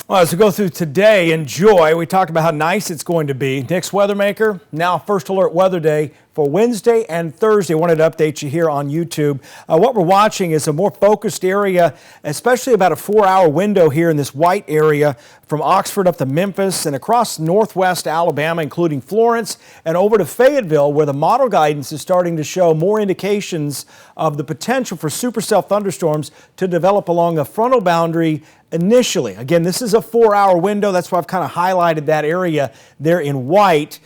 Well, as we go through today, enjoy. We talked about how nice it's going to be. Nick's Weather Maker, now first alert weather day for Wednesday and Thursday. I wanted to update you here on YouTube. What we're watching is a more focused area, especially about a 4-hour window here in this white area from Oxford up to Memphis and across northwest Alabama, including Florence and over to Fayetteville, where the model guidance is starting to show more indications of the potential for supercell thunderstorms to develop along a frontal boundary initially. Again, this is a 4-hour window. That's why I've kind of highlighted that area there in white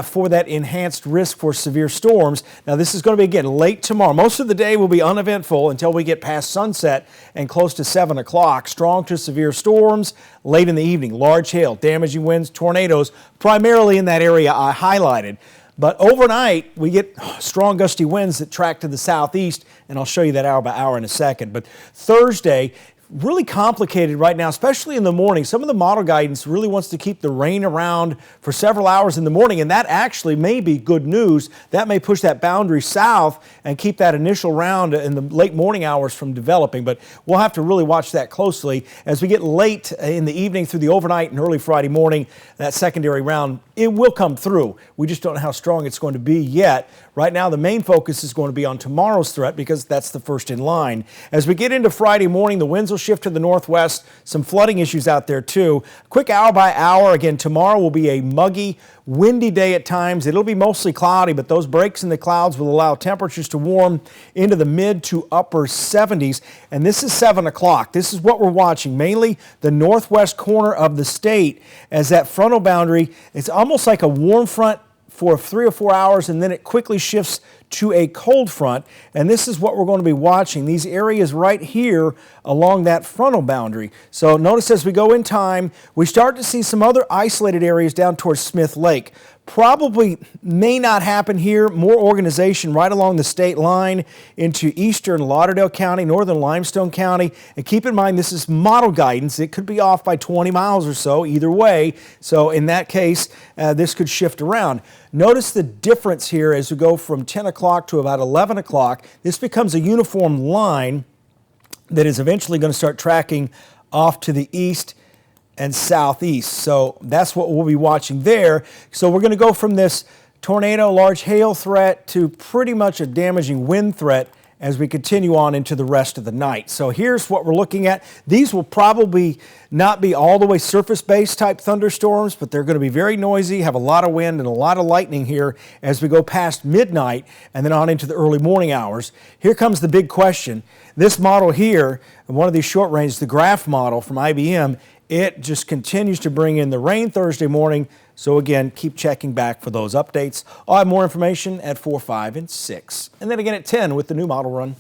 for that enhanced risk for severe storms. Now, this is going to be, again, late tomorrow. Most of the day will be uneventful until we get past sunset and close to 7 o'clock. Strong to severe storms late in the evening. Large hail, damaging winds, tornadoes, primarily in that area I highlighted. But overnight, we get strong gusty winds that track to the southeast, and I'll show you that hour by hour in a second. But Thursday, really complicated right now, especially in the morning. Some of the model guidance really wants to keep the rain around for several hours in the morning, and that actually may be good news. That may push that boundary south and keep that initial round in the late morning hours from developing, but we'll have to really watch that closely. As we get late in the evening through the overnight and early Friday morning, that secondary round, it will come through. We just don't know how strong it's going to be yet. Right now, the main focus is going to be on tomorrow's threat because that's the first in line. As we get into Friday morning, the winds will shift to the northwest. Some flooding issues out there too. Quick hour by hour. Again, tomorrow will be a muggy, windy day at times. It'll be mostly cloudy, but those breaks in the clouds will allow temperatures to warm into the mid to upper 70s. And this is 7 o'clock. This is what we're watching, mainly the northwest corner of the state as that frontal boundary. It's almost like a warm front for 3 or 4 hours, and then it quickly shifts to a cold front. And this is what we're going to be watching, these areas right here along that frontal boundary. So notice as we go in time, we start to see some other isolated areas down towards Smith Lake. Probably may not happen here. More organization right along the state line into eastern Lauderdale County, northern Limestone County. And keep in mind, this is model guidance. It could be off by 20 miles or so either way. So in that case, this could shift around. Notice the difference here as we go from 10 o'clock to about 11 o'clock. This becomes a uniform line that is eventually going to start tracking off to the east and southeast. So that's what we'll be watching there. So we're going to go from this tornado, large hail threat to pretty much a damaging wind threat as we continue on into the rest of the night. So here's what we're looking at. These will probably not be all the way surface-based type thunderstorms, but they're going to be very noisy, have a lot of wind and a lot of lightning here as we go past midnight and then on into the early morning hours. Here comes the big question. This model here, one of these short range, the graph model from IBM, it just continues to bring in the rain Thursday morning. So again, keep checking back for those updates. I'll have more information at 4, 5, and 6. And then again at 10 with the new model run.